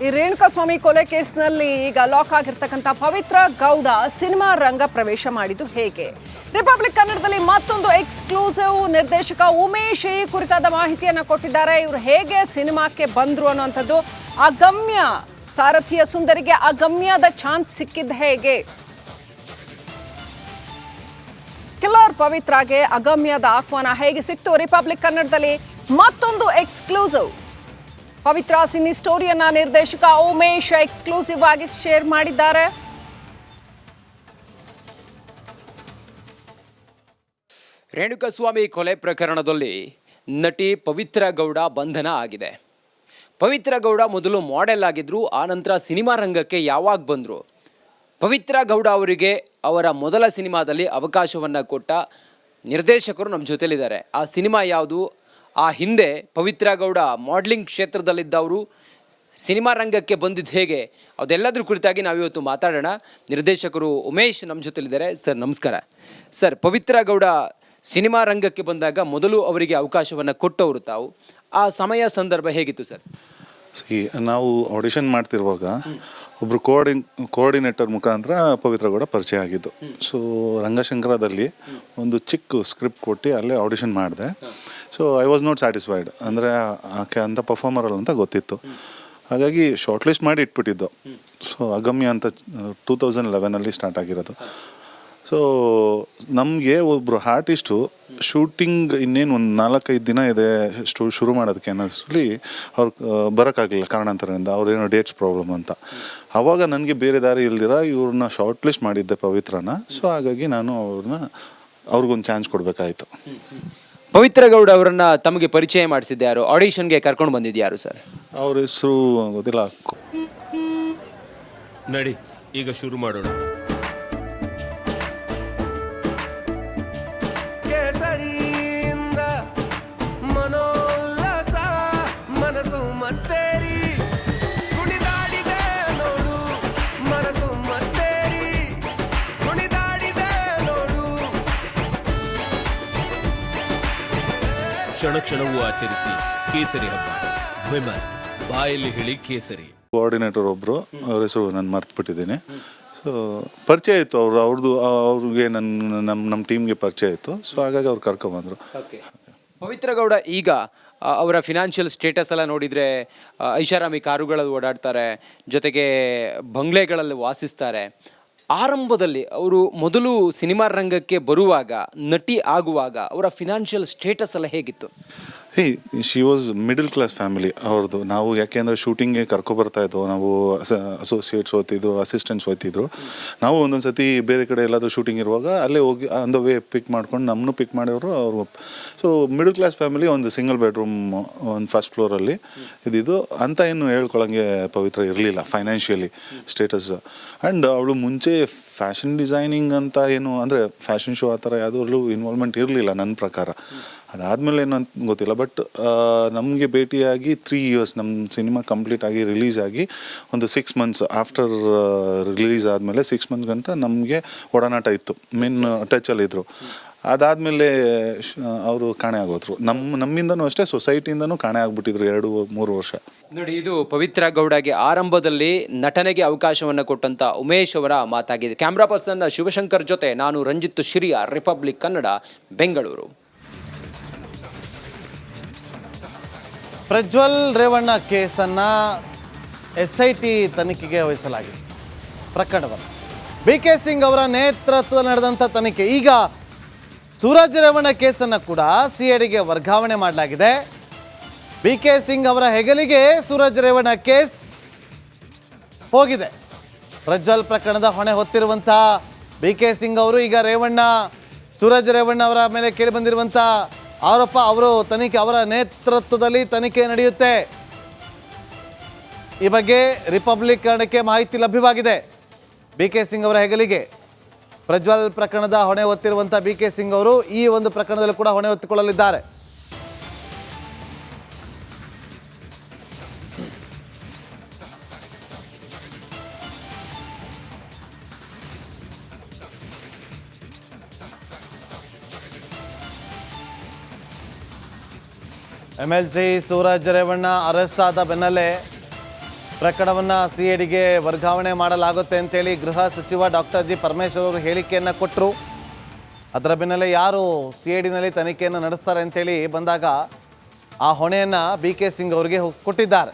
ಈ ರೇಣುಕಾಸ್ವಾಮಿ ಕೊಲೆ ಕೇಸ್ನಲ್ಲಿ ಈಗ ಲಾಕ್ ಆಗಿರ್ತಕ್ಕಂಥ ಪವಿತ್ರ ಗೌಡ ಸಿನಿಮಾ ರಂಗ ಪ್ರವೇಶ ಮಾಡಿದ್ದು ಹೇಗೆ? ರಿಪಬ್ಲಿಕ್ ಕನ್ನಡದಲ್ಲಿ ಮತ್ತೊಂದು ಎಕ್ಸ್ಕ್ಲೂಸಿವ್ ನಿರ್ದೇಶಕ ಉಮೇಶ್ ಈ ಕುರಿತಾದ ಮಾಹಿತಿಯನ್ನು ಕೊಟ್ಟಿದ್ದಾರೆ. ಇವರು ಹೇಗೆ ಸಿನಿಮಾಕ್ಕೆ ಬಂದ್ರು ಅನ್ನುವಂಥದ್ದು ಅಗಮ್ಯ. ಸಾರಥಿಯ ಸುಂದರಿಗೆ ಅಗಮ್ಯದ ಚಾನ್ಸ್ ಸಿಕ್ಕಿದ್ದು ಹೇಗೆ? ಕಿಲ್ಲರ್ ಪವಿತ್ರಾಗೆ ಅಗಮ್ಯದ ಆಹ್ವಾನ ಹೇಗೆ ಸಿಕ್ತು? ರಿಪಬ್ಲಿಕ್ ಕನ್ನಡದಲ್ಲಿ ಮತ್ತೊಂದು ಎಕ್ಸ್ಕ್ಲೂಸಿವ್ ಪವಿತ್ರ ಸಿನಿ ಸ್ಟೋರಿಯನ್ನ ನಿರ್ದೇಶಕ ಉಮೇಶ್ ಎಕ್ಸ್ಕ್ಲೂಸಿವ್ ಆಗಿ ಶೇರ್ ಮಾಡಿದ್ದಾರೆ. ರೇಣುಕಾಸ್ವಾಮಿ ಕೊಲೆ ಪ್ರಕರಣದಲ್ಲಿ ನಟಿ ಪವಿತ್ರ ಗೌಡ ಬಂಧನ ಆಗಿದೆ. ಪವಿತ್ರ ಗೌಡ ಮೊದಲು ಮಾಡೆಲ್ ಆಗಿದ್ರು, ಆನಂತರ ಸಿನಿಮಾ ರಂಗಕ್ಕೆ ಯಾವಾಗ ಬಂದರು? ಪವಿತ್ರ ಗೌಡ ಅವರಿಗೆ ಅವರ ಮೊದಲ ಸಿನಿಮಾದಲ್ಲಿ ಅವಕಾಶವನ್ನು ಕೊಟ್ಟ ನಿರ್ದೇಶಕರು ನಮ್ಮ ಜೊತೆಲಿದ್ದಾರೆ. ಆ ಸಿನಿಮಾ ಯಾವುದು? ಆ ಹಿಂದೆ ಪವಿತ್ರ ಗೌಡ ಮಾಡಲಿಂಗ್ ಕ್ಷೇತ್ರದಲ್ಲಿದ್ದವರು ಸಿನಿಮಾ ರಂಗಕ್ಕೆ ಬಂದಿದ್ದು ಹೇಗೆ? ಅದೆಲ್ಲದ್ರ ಕುರಿತಾಗಿ ನಾವಿವತ್ತು ಮಾತಾಡೋಣ. ನಿರ್ದೇಶಕರು ಉಮೇಶ್ ನಮ್ಮ ಜೊತೆಲಿದ್ದಾರೆ. ಸರ್ ನಮಸ್ಕಾರ. ಸರ್, ಪವಿತ್ರ ಗೌಡ ಸಿನಿಮಾ ರಂಗಕ್ಕೆ ಬಂದಾಗ ಮೊದಲು ಅವರಿಗೆ ಅವಕಾಶವನ್ನು ಕೊಟ್ಟವರು ತಾವು. ಆ ಸಮಯ ಸಂದರ್ಭ ಹೇಗಿತ್ತು ಸರ್? ನಾವು ಆಡಿಷನ್ ಮಾಡ್ತಿರುವಾಗ ಒಬ್ಬರು ಕೋಆರ್ಡಿನೇಟರ್ ಮುಖಾಂತರ ಪವಿತ್ರ ಗೌಡ ಪರಿಚಯ ಆಗಿದ್ದು. ಸೊ ರಂಗಶಂಕರದಲ್ಲಿ ಒಂದು ಚಿಕ್ಕ ಸ್ಕ್ರಿಪ್ಟ್ ಕೊಟ್ಟು ಅಲ್ಲೇ ಆಡಿಷನ್ ಮಾಡಿದೆ. So I was not satisfied. ಅಂದರೆ ಆಕೆ ಅಂಥ ಪರ್ಫಾರ್ಮರ್ ಅಂತ ಗೊತ್ತಿತ್ತು, ಹಾಗಾಗಿ ಶಾರ್ಟ್ ಲಿಸ್ಟ್ ಮಾಡಿ ಇಟ್ಬಿಟ್ಟಿದ್ದು. ಸೊ ಅಗಮ್ಯ ಅಂತ 2011 ಸ್ಟಾರ್ಟ್ ಆಗಿರೋದು. ಸೊ ನಮಗೆ ಒಬ್ಬರು ಆರ್ಟಿಸ್ಟು ಶೂಟಿಂಗ್ ಇನ್ನೇನು ಒಂದು 4-5 ದಿನ ಇದೆ ಶುರು ಮಾಡೋದಕ್ಕೆ ಅನ್ನೋಷ್ಟರಲ್ಲಿ ಅವ್ರು ಬರೋಕ್ಕಾಗಲಿಲ್ಲ ಕಾರಣಾಂತರದಿಂದ. ಅವ್ರೇನೋ ಡೇಟ್ಸ್ ಪ್ರಾಬ್ಲಮ್ ಅಂತ. ಆವಾಗ ನನಗೆ ಬೇರೆ ದಾರಿ ಇಲ್ದಿರ ಇವ್ರನ್ನ ಶಾರ್ಟ್ ಲಿಸ್ಟ್ ಮಾಡಿದ್ದೆ ಪವಿತ್ರನ. ಸೊ ಹಾಗಾಗಿ ನಾನು ಅವ್ರಿಗೊಂದು ಚಾನ್ಸ್ ಕೊಡಬೇಕಾಯಿತು. ಪವಿತ್ರ ಗೌಡ ಅವರನ್ನ ತಮಗೆ ಪರಿಚಯ ಮಾಡಿಸಿದ್ದೆ ಯಾರು? ಆಡಿಷನ್ಗೆ ಕರ್ಕೊಂಡು ಬಂದಿದ್ದು ಯಾರು ಸರ್? ಅವ್ರ ಹೆಸರು ಗೊತ್ತಿಲ್ಲ. ನಡಿ ಈಗ ಶುರು ಮಾಡೋಣ. ಕ್ಷಣ ಕ್ಷಣವೂ ಆಚರಿಸಿ ಕೇಸರಿ ಹಬ್ಬ. ವಿಮಲ್ ಬಾಯಲ್ಲಿ ಹೇಳಿ ಕೇಸರಿ. ಕೋಆರ್ಡಿನೇಟರ್ ಒಬ್ಬರು, ಅವ್ರ ಹೆಸರು ನಾನು ಮರ್ತ್ಬಿಟ್ಟಿದ್ದೀನಿ. ಸೊ ಪರಿಚಯ ಇತ್ತು ಅವ್ರಿಗೆ ನಮ್ಮ ಟೀಮ್ಗೆ ಪರಿಚಯ ಇತ್ತು. ಸೊ ಹಾಗಾಗಿ ಅವ್ರು ಕರ್ಕೊಂಬಂದರು. ಪವಿತ್ರ ಗೌಡ ಈಗ ಅವರ ಫಿನಾನ್ಷಿಯಲ್ ಸ್ಟೇಟಸ್ ಎಲ್ಲ ನೋಡಿದರೆ ಐಷಾರಾಮಿ ಕಾರುಗಳಲ್ಲಿ ಓಡಾಡ್ತಾರೆ, ಜೊತೆಗೆ ಬಂಗ್ಲೆಗಳಲ್ಲಿ ವಾಸಿಸ್ತಾರೆ. ಆರಂಭದಲ್ಲಿ ಅವರು ಮೊದಲು ಸಿನಿಮಾ ರಂಗಕ್ಕೆ ಬರುವಾಗ, ನಟಿ ಆಗುವಾಗ ಅವರ ಫಿನಾನ್ಷಿಯಲ್ ಸ್ಟೇಟಸ್ ಎಲ್ಲ ಹೇಗಿತ್ತು? She was middle class family ಅವ್ರದ್ದು. ನಾವು ಯಾಕೆಂದರೆ ಶೂಟಿಂಗ್ಗೆ ಕರ್ಕೊಬರ್ತಾ ಇದ್ವು. ನಾವು ಅಸೋಸಿಯೇಟ್ಸ್ ಓದ್ತಿದ್ರು, ಅಸಿಸ್ಟೆಂಟ್ಸ್ ಓದ್ತಿದ್ರು. ನಾವು ಒಂದೊಂದು ಸತಿ ಬೇರೆ ಕಡೆ ಎಲ್ಲಾದರೂ ಶೂಟಿಂಗ್ ಇರುವಾಗ ಅಲ್ಲೇ ಹೋಗಿ ಆನ್ ದ ವೇ ಪಿಕ್ ಮಾಡ್ಕೊಂಡು ನಮ್ಮನ್ನು ಪಿಕ್ ಮಾಡಿದ್ರು ಅವರು. ಸೊ ಮಿಡಲ್ ಕ್ಲಾಸ್ ಫ್ಯಾಮಿಲಿ, ಒಂದು ಸಿಂಗಲ್ ಬೆಡ್ರೂಮ್, ಒಂದು ಫಸ್ಟ್ ಫ್ಲೋರಲ್ಲಿ ಇದ್ದಿದ್ದು. ಅಂತ ಏನು ಹೇಳ್ಕೊಳಂಗೆ ಪವಿತ್ರ ಇರಲಿಲ್ಲ ಫೈನಾನ್ಷಿಯಲಿ ಸ್ಟೇಟಸ್. ಆ್ಯಂಡ್ ಅವಳು ಮುಂಚೆ ಫ್ಯಾಷನ್ ಡಿಸೈನಿಂಗ್ ಅಂತ ಏನು ಅಂದರೆ ಫ್ಯಾಷನ್ ಶೋ ಆ ಥರ ಯಾವುದರಲ್ಲೂ ಇನ್ವಾಲ್ವ್ಮೆಂಟ್ ಇರಲಿಲ್ಲ ನನ್ನ ಪ್ರಕಾರ. ಅದಾದಮೇಲೆ ಏನೋ ಅಂತ ಗೊತ್ತಿಲ್ಲ. ಬಟ್ ನಮಗೆ ಭೇಟಿಯಾಗಿ 3 years, ನಮ್ಮ ಸಿನಿಮಾ ಕಂಪ್ಲೀಟ್ ಆಗಿ ರಿಲೀಸ್ ಆಗಿ ಒಂದು 6 months ಆಫ್ಟರ್ ರಿಲೀಸ್ ಆದಮೇಲೆ 6 months ಗಂಟ ನಮಗೆ ಒಡನಾಟ ಇತ್ತು. ಮೇನ್ ಟಚಲ್ಲಿದ್ದರು. ಅದಾದಮೇಲೆ ಅವರು ಕಾಣೆ ಆಗೋದ್ರು. ನಮ್ಮಿಂದನೂ ಅಷ್ಟೇ, ಸೊಸೈಟಿಯಿಂದನೂ ಕಾಣೆ ಆಗ್ಬಿಟ್ಟಿದ್ರು 2-3 ವರ್ಷ. ನೋಡಿ, ಇದು ಪವಿತ್ರ ಗೌಡಗೆ ಆರಂಭದಲ್ಲಿ ನಟನೆಗೆ ಅವಕಾಶವನ್ನು ಕೊಟ್ಟಂತ ಉಮೇಶ್ ಅವರ ಮಾತಾಗಿದೆ. ಕ್ಯಾಮ್ರಾ ಪರ್ಸನ್ ಶಿವಶಂಕರ್ ಜೊತೆ ನಾನು ರಂಜಿತ್ ಶಿರಿಯ, ರಿಪಬ್ಲಿಕ್ ಕನ್ನಡ, ಬೆಂಗಳೂರು. ಪ್ರಜ್ವಲ್ ರೇವಣ್ಣ ಕೇಸನ್ನು SIT ತನಿಖೆಗೆ ವಹಿಸಲಾಗಿದೆ. ಪ್ರಕರಣವನ್ನು BK ಸಿಂಗ್ ಅವರ ನೇತೃತ್ವದಲ್ಲಿ ನಡೆದಂಥ ತನಿಖೆ. ಈಗ ಸೂರಜ್ ರೇವಣ್ಣ ಕೇಸನ್ನು ಕೂಡ CIDಗೆ ವರ್ಗಾವಣೆ ಮಾಡಲಾಗಿದೆ. BK ಸಿಂಗ್ ಅವರ ಹೆಗಲಿಗೆ ಸೂರಜ್ ರೇವಣ್ಣ ಕೇಸ್ ಹೋಗಿದೆ. ಪ್ರಜ್ವಲ್ ಪ್ರಕರಣದ ಹೊಣೆ ಹೊತ್ತಿರುವಂಥ BK ಸಿಂಗ್ ಅವರು ಈಗ ಸೂರಜ್ ರೇವಣ್ಣ ಅವರ ಮೇಲೆ ಕೇಳಿ ಬಂದಿರುವಂಥ ಆರೋಪ, ಅವರ ನೇತೃತ್ವದಲ್ಲಿ ತನಿಖೆ ನಡೆಯುತ್ತೆ. ಈ ಬಗ್ಗೆ ರಿಪಬ್ಲಿಕ್ ಕನ್ನಡಕ್ಕೆ ಮಾಹಿತಿ ಲಭ್ಯವಾಗಿದೆ. BK ಸಿಂಗ್ ಅವರ ಹೆಗಲಿಗೆ ಪ್ರಜ್ವಲ್ ಪ್ರಕರಣದ ಹೊಣೆ ಹೊತ್ತಿರುವಂಥ BK ಸಿಂಗ್ ಅವರು ಈ ಒಂದು ಪ್ರಕರಣದಲ್ಲಿ ಕೂಡ ಹೊಣೆ ಹೊತ್ತುಕೊಳ್ಳಲಿದ್ದಾರೆ. MLC ಸೂರಜ್ ರೇವಣ್ಣ ಅರೆಸ್ಟ್ ಆದ ಬೆನ್ನಲ್ಲೇ ಪ್ರಕರಣವನ್ನು CIDಗೆ ವರ್ಗಾವಣೆ ಮಾಡಲಾಗುತ್ತೆ ಅಂತೇಳಿ ಗೃಹ ಸಚಿವ ಡಾಕ್ಟರ್ ಜಿ ಪರಮೇಶ್ವರ್ ಅವರು ಹೇಳಿಕೆಯನ್ನು ಕೊಟ್ಟರು. ಅದರ ಬೆನ್ನಲ್ಲೇ ಯಾರು CIDನಲ್ಲಿ ತನಿಖೆಯನ್ನು ನಡೆಸ್ತಾರೆ ಅಂತೇಳಿ ಬಂದಾಗ ಆ ಹೊಣೆಯನ್ನು BK ಸಿಂಗ್ ಅವರಿಗೆ ಕೊಟ್ಟಿದ್ದಾರೆ.